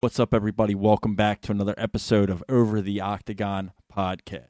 What's up, everybody? Welcome back to another episode of Over the Octagon podcast.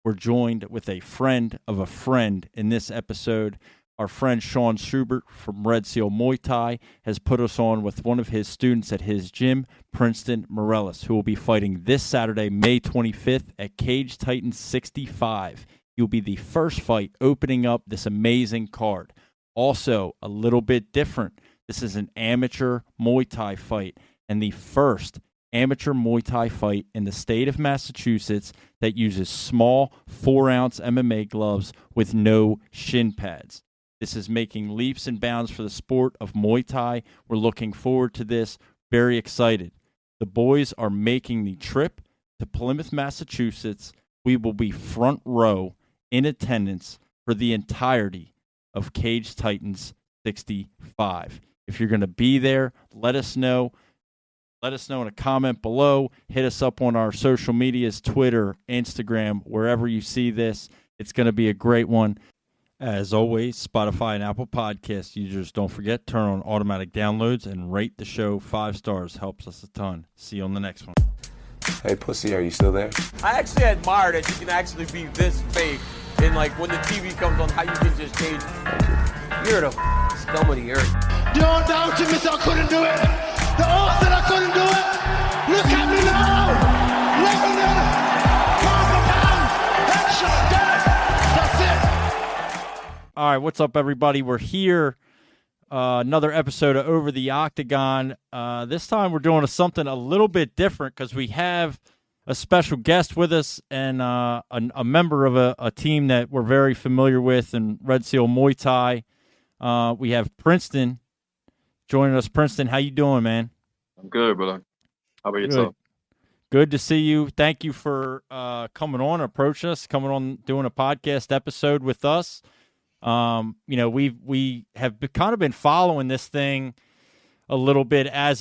We're joined with a friend of a friend in this episode. Our friend Sean Schubert from Red Seal Muay Thai has put us on with one of his students at his gym, Princeton Morellis, who will be fighting this Saturday, May 25th at Cage Titans 65. He will be the first fight opening up this amazing card. Also, a little bit different. This is an amateur Muay Thai fight, and the first amateur Muay Thai fight in the state of Massachusetts that uses small 4-ounce MMA gloves with no shin pads. This is making leaps and bounds for the sport of Muay Thai. We're looking forward to this. Very excited. The boys are making the trip to Plymouth, Massachusetts. We will be front row in attendance for the entirety of Cage Titans 65. If you're going to be there, let us know. Let us know in a comment below. Hit us up on our social medias, Twitter, Instagram, wherever you see this. It's going to be a great one. As always, Spotify and Apple Podcast users, don't forget, turn on automatic downloads and rate the show 5 stars. Helps us a ton. See you on the next one. Hey, pussy, are you still there? I actually admire that you can actually be this fake. And, like, when the TV comes on, how you can just change. You're the scum of the earth. Don't doubt you, miss, I couldn't do it. The odds that I couldn't do it. Look at me now. Lebanon, pound for pound, headshot, dead. That's it. All right, what's up, everybody? We're here. Another episode of Over the Octagon. This time we're doing something a little bit different because we have a special guest with us and a member of a team that we're very familiar with in Red Seal Muay Thai. We have Princeton joining us. Princeton, how you doing, man? I'm good, brother. How about yourself? Good to see you. Thank you for coming on, doing a podcast episode with us. We have kind of been following this thing a little bit as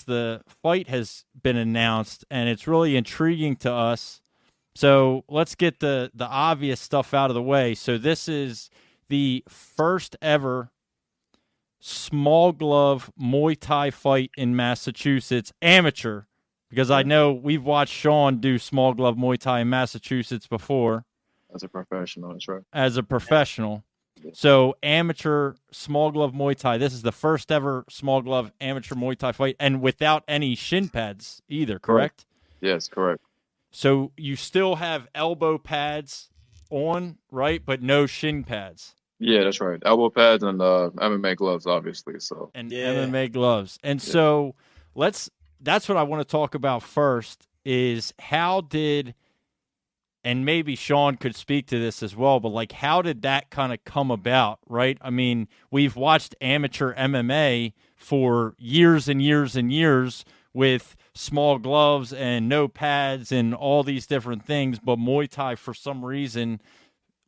the fight has been announced, and it's really intriguing to us. So let's get the obvious stuff out of the way. So this is the first ever small glove Muay Thai fight in Massachusetts, amateur, because I know we've watched Sean do small glove Muay Thai in Massachusetts before. As a professional, that's right. As a professional. So amateur small glove Muay Thai. This is the first ever small glove amateur Muay Thai fight, and without any shin pads either, correct? Yes, correct. So you still have elbow pads on, right, but no shin pads. Yeah, that's right. Elbow pads and MMA gloves, obviously. So MMA gloves. And so that's what I want to talk about first is how did, and maybe Sean could speak to this as well, but like how did that kind of come about, right? I mean, we've watched amateur MMA for years and years and years with small gloves and no pads and all these different things, but Muay Thai for some reason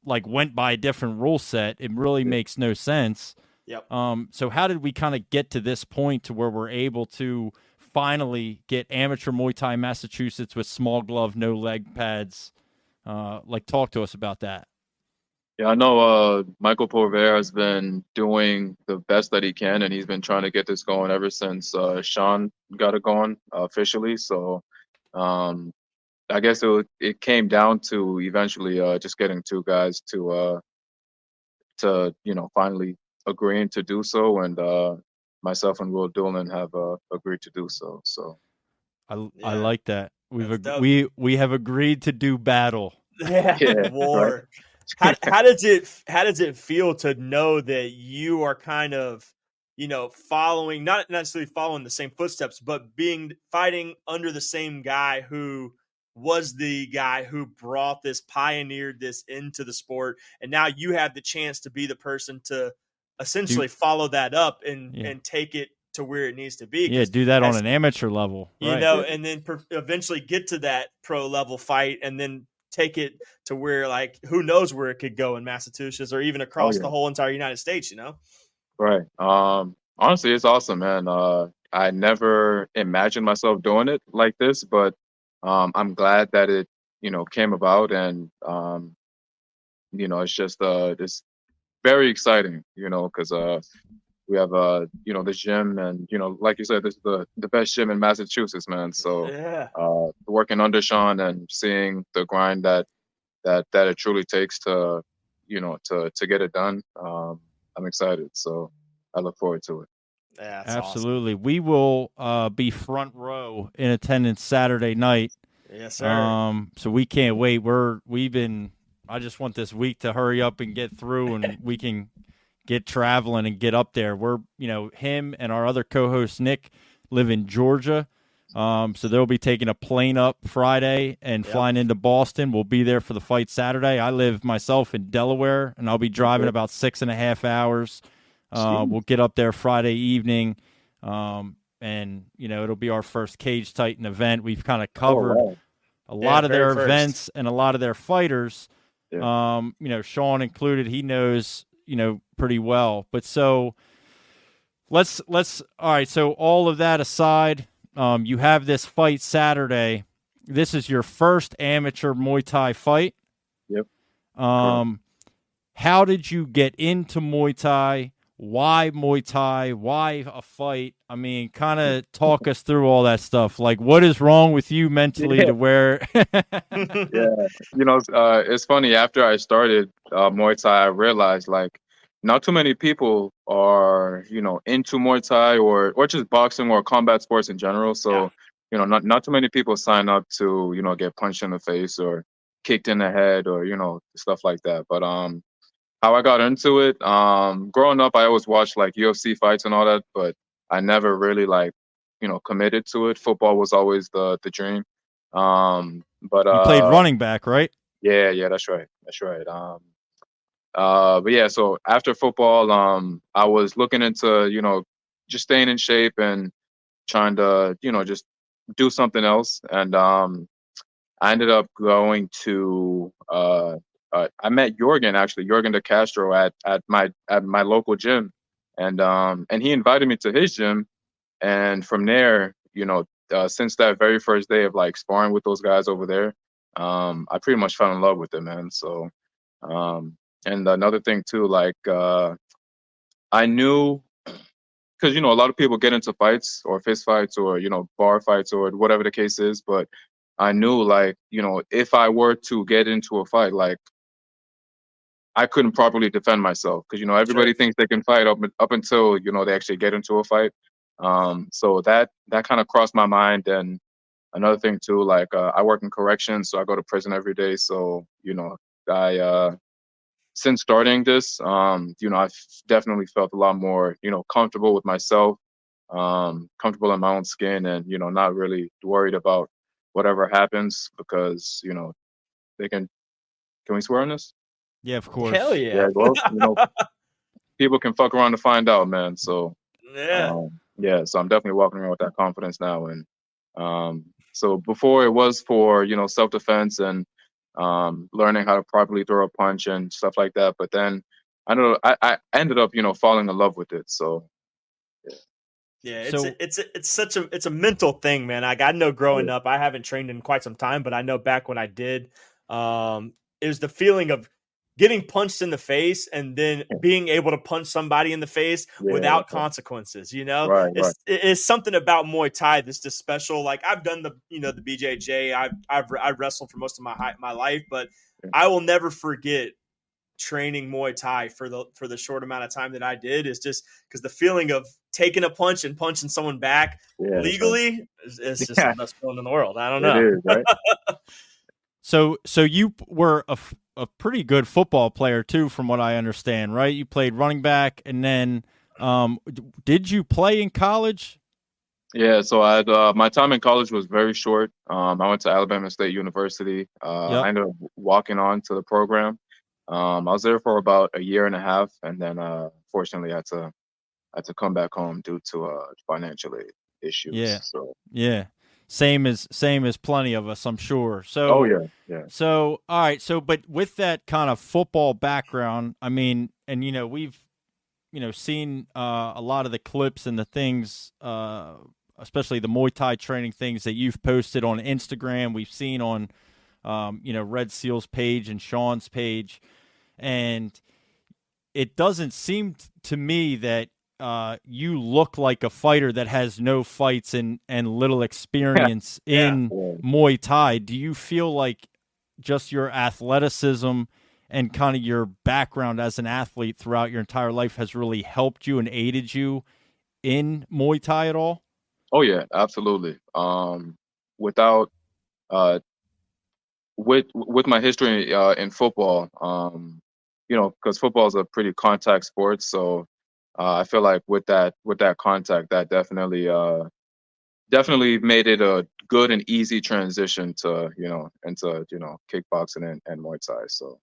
like went by a different rule set. It really makes no sense. Yep. So how did we kind of get to this point to where we're able to finally get amateur Muay Thai Massachusetts with small glove, no leg pads? Talk to us about that. Yeah, I know Michael Porver has been doing the best that he can, and he's been trying to get this going ever since Sean got it going officially. So I guess it came down to eventually just getting two guys to finally agreeing to do so, and myself and Will Doolin have agreed to do so. So I like that. We have agreed to do battle. Yeah, war. Right. How does it feel to know that you are kind of, following, not necessarily following the same footsteps, but fighting under the same guy who was the guy who pioneered this into the sport, and now you have the chance to be the person to essentially follow that up and take it to where it needs to be. Yeah, do that on an amateur level, right. And then eventually get to that pro level fight, and then take it to where, like, who knows where it could go in Massachusetts or even across the whole entire United States, Right. Honestly, it's awesome, man. I never imagined myself doing it like this, but I'm glad that it, came about, and it's just it's very exciting, because we have the gym, and like you said, this is the best gym in Massachusetts, man. So Yeah. working under Sean and seeing the grind that it truly takes to to get it done. I'm excited, so I look forward to it. Yeah, that's awesome. Absolutely. We will be front row in attendance Saturday night. Yes, sir. So we can't wait. I just want this week to hurry up and get through, and we can get traveling and get up there. Him and our other co-host Nick live in Georgia. So they'll be taking a plane up Friday and flying into Boston. We'll be there for the fight Saturday. I live myself in Delaware, and I'll be driving about 6.5 hours. We'll get up there Friday evening, and it'll be our first Cage Titan event. We've kind of covered a lot of their events and a lot of their fighters. Yeah. Sean included. He knows pretty well. But so let's all right. So all of that aside, you have this fight Saturday. This is your first amateur Muay Thai fight. Yep. How did you get into Muay Thai? Why Muay Thai? Why a fight? I mean, kind of talk us through all that stuff. Like, what is wrong with you mentally to where? Yeah, it's funny. After I started Muay Thai, I realized like not too many people are into Muay Thai or just boxing or combat sports in general. So not too many people sign up to get punched in the face or kicked in the head or stuff like that. But how I got into it. Growing up, I always watched like UFC fights and all that, but I never really like, committed to it. Football was always the dream. But You played running back, right? Yeah, that's right. That's right. But yeah, so after football, I was looking into, just staying in shape and trying to, just do something else. And I ended up going to I met Jorgen de Castro at my local gym, and he invited me to his gym, and from there, since that very first day of like sparring with those guys over there, I pretty much fell in love with it, man. So, and another thing too, like I knew because a lot of people get into fights or fist fights or bar fights or whatever the case is, but I knew like if I were to get into a fight, like I couldn't properly defend myself because everybody thinks they can fight up until they actually get into a fight. So that kind of crossed my mind. And another thing too, like I work in corrections, so I go to prison every day. So I since starting this, I've definitely felt a lot more comfortable with myself, comfortable in my own skin, and not really worried about whatever happens because they can. Can we swear on this? Yeah, of course. Hell yeah. Yeah, well, people can fuck around to find out, man. So, Yeah. yeah, so I'm definitely walking around with that confidence now. And so before it was for, self-defense and learning how to properly throw a punch and stuff like that. But then I ended up, falling in love with it. So, Yeah, So- it's such a mental thing, man. Like I know growing up, I haven't trained in quite some time, but I know back when I did, it was the feeling of getting punched in the face and then being able to punch somebody in the face without consequences. Right, It's something about Muay Thai that's just special. Like I've done the the BJJ, I've wrestled for most of my life, but I will never forget training Muay Thai for the short amount of time that I did is just because the feeling of taking a punch and punching someone back legally is just the best feeling in the world. I don't know. It is, right? So you were a pretty good football player too, from what I understand, right? You played running back, and then did you play in college? Yeah, so I had my time in college was very short. I went to Alabama State University. I ended up walking on to the program. I was there for about a year and a half, and then fortunately I had to come back home due to financial issues. Yeah. So Same as plenty of us, I'm sure. So yeah. So all right, so but with that kind of football background, I mean, and we've seen a lot of the clips and the things, especially the Muay Thai training things that you've posted on Instagram. We've seen on Red Seal's page and Sean's page, and it doesn't seem to me that you look like a fighter that has no fights and little experience in Muay Thai. Do you feel like just your athleticism and kind of your background as an athlete throughout your entire life has really helped you and aided you in Muay Thai at all? Oh yeah, absolutely. Without uh, with my history in football, because football is a pretty contact sport, so I feel like with that contact, that definitely made it a good and easy transition to into kickboxing and Muay Thai. So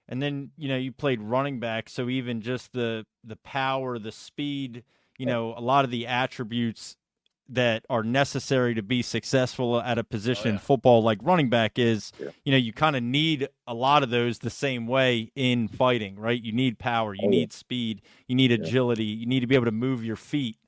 And then, you played running back, so even just the power, the speed, a lot of the attributes that are necessary to be successful at a position in football like running back is, you kind of need a lot of those the same way in fighting, right? You need power, you need speed, you need agility, you need to be able to move your feet.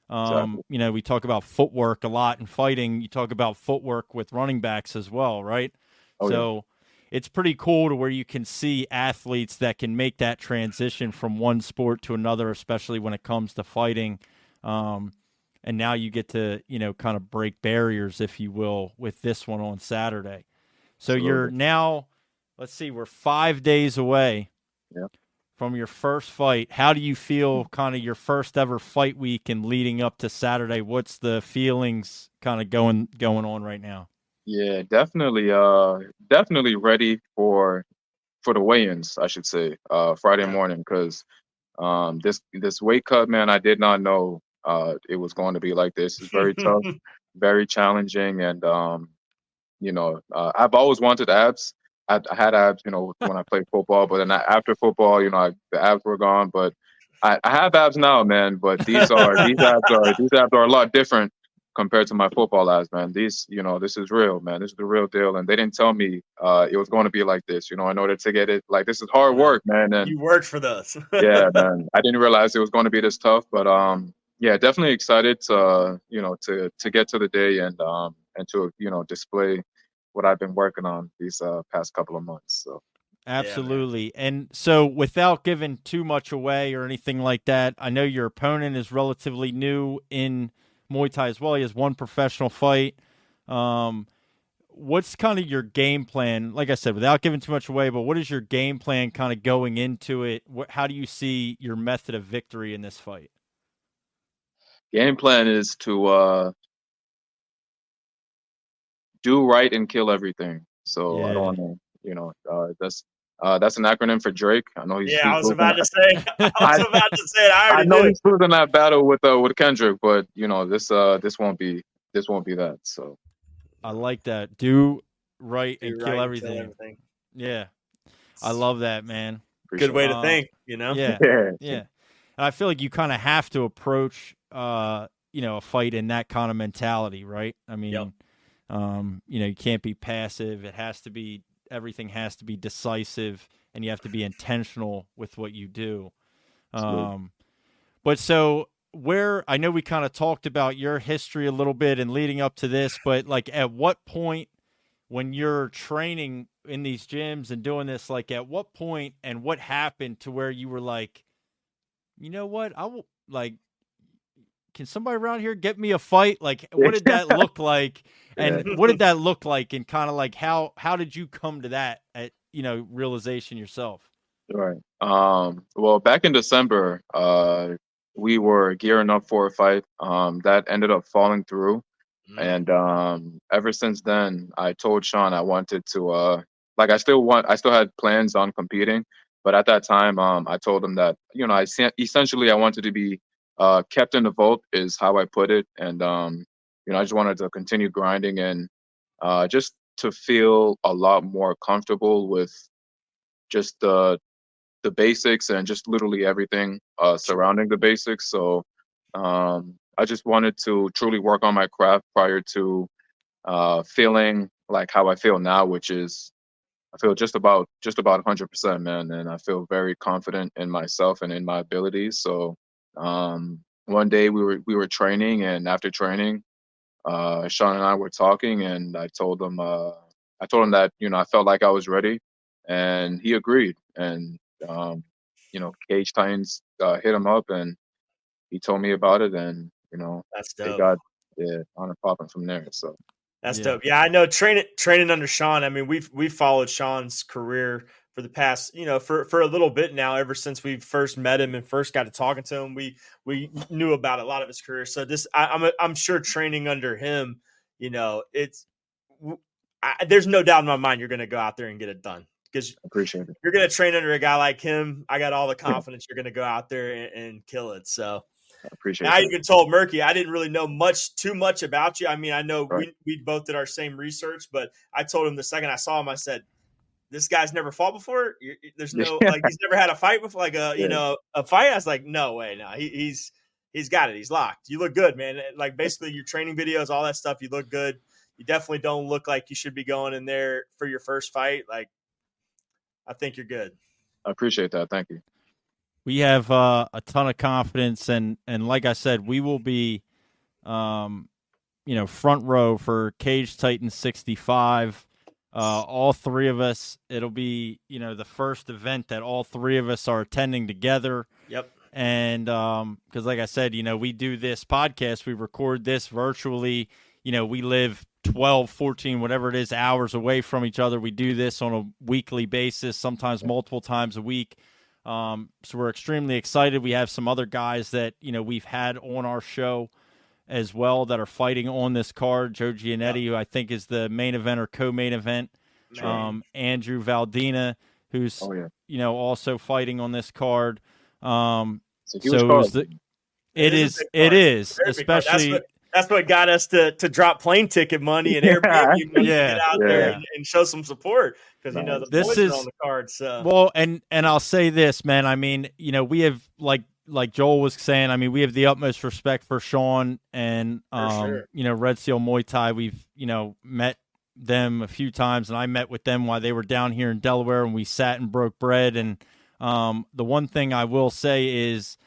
exactly. We talk about footwork a lot in fighting. You talk about footwork with running backs as well, right? Oh yeah. So it's pretty cool to where you can see athletes that can make that transition from one sport to another, especially when it comes to fighting. And now you get to, kind of break barriers, if you will, with this one on Saturday. So you're now, let's see, we're 5 days away from your first fight. How do you feel kind of your first ever fight week and leading up to Saturday? What's the feelings kind of going on right now? Yeah, definitely ready for the weigh-ins, I should say, Friday morning, because this weight cut, man, I did not know it was going to be like this. It's very tough, very challenging, and I've always wanted abs. I had abs, when I played football, but then after football, the abs were gone. But I have abs now, man. But these abs are a lot different compared to my football abs, man. This is real, man. This is the real deal. And they didn't tell me it was going to be like this. In order to get it, like, this is hard work, man. And You worked for this. yeah, man, I didn't realize it was going to be this tough, but yeah, definitely excited to to get to the day and to display what I've been working on these past couple of months. So Absolutely. And so without giving too much away or anything like that, I know your opponent is relatively new in Muay Thai as well. He has one professional fight. What's kind of your game plan? Like I said, without giving too much away, but what is your game plan kind of going into it? How do you see your method of victory in this fight? game plan is to do right and kill everything. So I don't Yeah. want to, that's an acronym for Drake. I know he's Yeah, he's I was losing. about to say. I was about to say it. I I already know knew. he's losing that battle with Kendrick, but this won't be that. So I like that. Do right Do and right kill and everything. kill everything. Yeah. I love that, man. Good appreciate way it. to think, you know? Yeah. Yeah. Yeah. And I feel like you kind of have to approach, a fight in that kind of mentality, right? I mean, Yep. you can't be passive. Everything has to be decisive, and you have to be intentional with what you do. But so where I know we kind of talked about your history a little bit and leading up to this, but like at what point when you're training in these gyms and doing this, like at what point and what happened to where you were like, you know what, I will, like, can somebody around here get me a fight? Like, what did that look like? And what did that look like? And kind of like, how did you come to that realization yourself? Right. Well, back in December, we were gearing up for a fight. That ended up falling through. And ever since then, I told Sean I wanted to I still had plans on competing, but at that time, I told him that essentially I wanted to be kept in the vault is how I put it, and I just wanted to continue grinding and just to feel a lot more comfortable with just the basics and just literally everything surrounding the basics. So I just wanted to truly work on my craft prior to feeling like how I feel now, which is I feel just about 100%, man, and I feel very confident in myself and in my abilities. So one day we were training, and after training, Sean and I were talking, and I told him that I felt like I was ready, and he agreed. And Cage Titans hit him up, and he told me about it, and That's it dope. got on and popping from there. So That's Yeah. dope. Yeah, I know training under Sean. I mean, we've followed Sean's career for the past, for a little bit now. Ever since we first met him and first got to talking to him, we knew about a lot of his career. So I'm sure training under him, it's there's no doubt in my mind you're going to go out there and get it done because I appreciate it. you're going to train under a guy like him. I got all the confidence you're going to go out there and kill it. So. I appreciate And I that. even told Murky I didn't really know too much about you. I mean, I know Right. we both did our same research, but I told him the second I saw him, I said, "This guy's never fought before. There's no he's never had a fight before, like a fight." I was like, "No way, no. He's got it. He's locked. You look good, man. Like basically your training videos, all that stuff. You look good. You definitely don't look like you should be going in there for your first fight. Like, I think you're good." I appreciate that. Thank you. We have a ton of confidence, and like I said, we will be, front row for Cage Titan 65. All three of us. It'll be, the first event that all three of us are attending together. Yep. And because, like I said, we do this podcast, we record this virtually. We live 12, 14, whatever it is, hours away from each other. We do this on a weekly basis, sometimes multiple times a week. So we're extremely excited. We have some other guys that, we've had on our show as well that are fighting on this card. Joe Giannetti, who I think is the main event or co-main event. Andrew Valdina, who's, also fighting on this card. It is, especially. That's what got us to drop plane ticket money and Airbnb money to get out there and show some support because the boys are on the card. So well, and I'll say this, man. I mean, we have like Joel was saying. I mean, we have the utmost respect for Sean and Red Seal Muay Thai. We've met them a few times, and I met with them while they were down here in Delaware, and we sat and broke bread. And the one thing I will say is,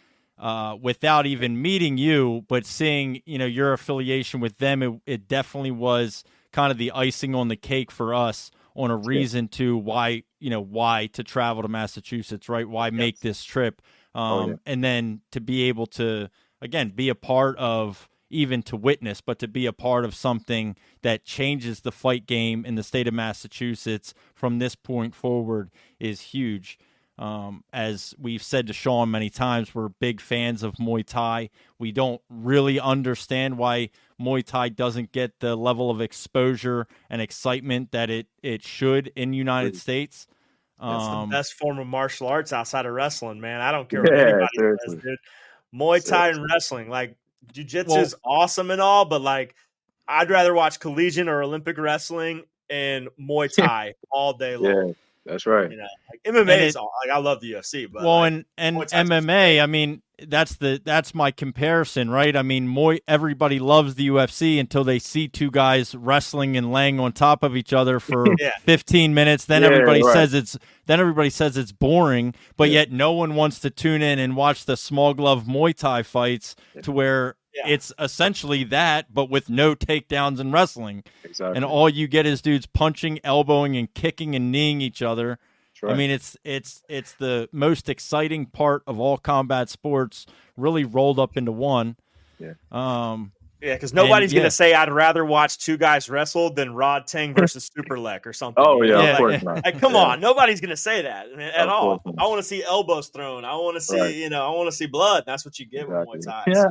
without even meeting you, but seeing, your affiliation with them, it definitely was kind of the icing on the cake for us on a reason to why to travel to Massachusetts, right? Why make this trip? And then to be able to, again, be a part of, even to witness, but to be a part of something that changes the fight game in the state of Massachusetts from this point forward is huge. As we've said to Sean many times, we're big fans of Muay Thai. We don't really understand why Muay Thai doesn't get the level of exposure and excitement that it should in the United States. It's the best form of martial arts outside of wrestling, man. I don't care what anybody says, dude. Muay Thai and wrestling, like jiu-jitsu is awesome and all, but like I'd rather watch collegiate or Olympic wrestling and Muay Thai all day long. Yeah. That's right. Like MMA is all, like I love the UFC, but and MMA, I mean, that's my comparison, right? I mean, everybody loves the UFC until they see two guys wrestling and laying on top of each other for 15 minutes. Then everybody says it's boring, but yet no one wants to tune in and watch the small glove Muay Thai fights to where it's essentially that, but with no takedowns in wrestling. Exactly. And all you get is dudes punching, elbowing, and kicking and kneeing each other. Right. I mean, it's the most exciting part of all combat sports, really rolled up into one. Yeah. Because nobody's going to say I'd rather watch two guys wrestle than Rod Tang versus Superlek or something. Oh, of course not. Like, come on. Nobody's going to say that at all. I want to see elbows thrown. I want to see, I want to see blood. That's what you get with Muay Thai. Yeah.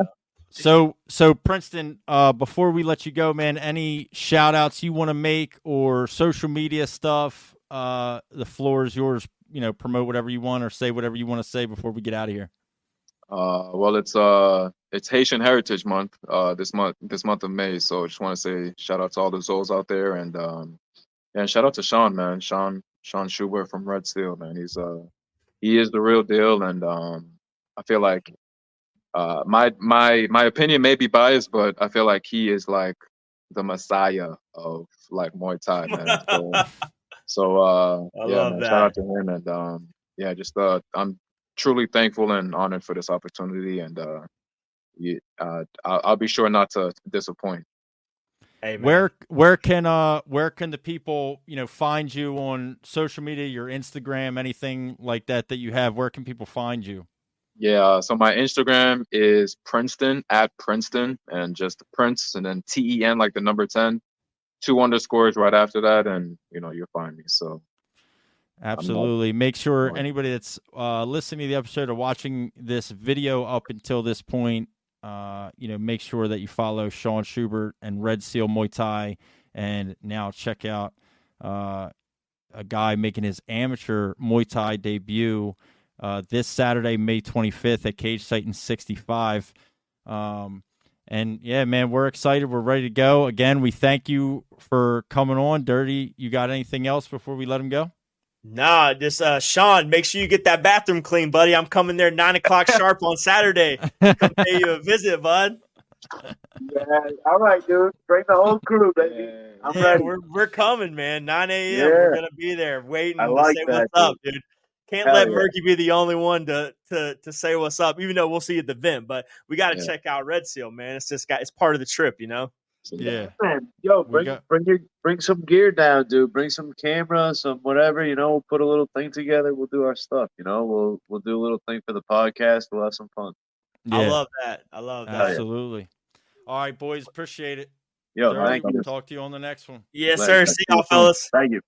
So Princeton, before we let you go, man, any shout outs you want to make or social media stuff? The floor is yours. Promote whatever you want or say whatever you want to say before we get out of here. Well, it's Haitian Heritage Month, this month of May. So I just want to say shout out to all the Zols out there, and shout out to Sean, man, Sean Schubert from Red Steel, man. He is the real deal, and I feel like my opinion may be biased, but I feel like he is like the messiah of like Muay Thai, man. So man, shout out to him, and I'm truly thankful and honored for this opportunity, and I'll be sure not to disappoint. Hey, man. Where can the people find you on social media, your Instagram, anything like that you have? Where can people find you? Yeah, so my Instagram is Princeton at Princeton, and just Prince, and then TEN like the number 10, 2 underscores right after that, and you'll find me. So Absolutely. Make sure I'm anybody that's listening to the episode or watching this video up until this point, make sure that you follow Sean Schubert and Red Seal Muay Thai, and now check out a guy making his amateur Muay Thai debut this Saturday, May 25th at Cage Titan 65. And yeah, man, we're excited. We're ready to go. Again, we thank you for coming on. Dirty, you got anything else before we let him go? Nah, just Sean, make sure you get that bathroom clean, buddy. I'm coming there 9:00 sharp on Saturday. Come pay you a visit, bud. Yeah, all right, dude. Bring the whole crew, baby. I'm ready. We're coming, man. 9 a.m. Yeah. We're gonna be there waiting I to like say that, what's up, dude. Can't Hell let yeah. Murky be the only one to say what's up, even though we'll see you at the event. But we got to Yeah. check out Red Seal, man. It's part of the trip, Yeah. Man, yo, We bring some gear down, dude. Bring some camera, some whatever. We'll put a little thing together. We'll do our stuff. We'll do a little thing for the podcast. We'll have some fun. Yeah. I love that. Absolutely. All right, boys. Appreciate it. Yo, Dirty, thank you. we'll talk to you on the next one. Yes, Later. sir. See y'all, fellas. Thank you.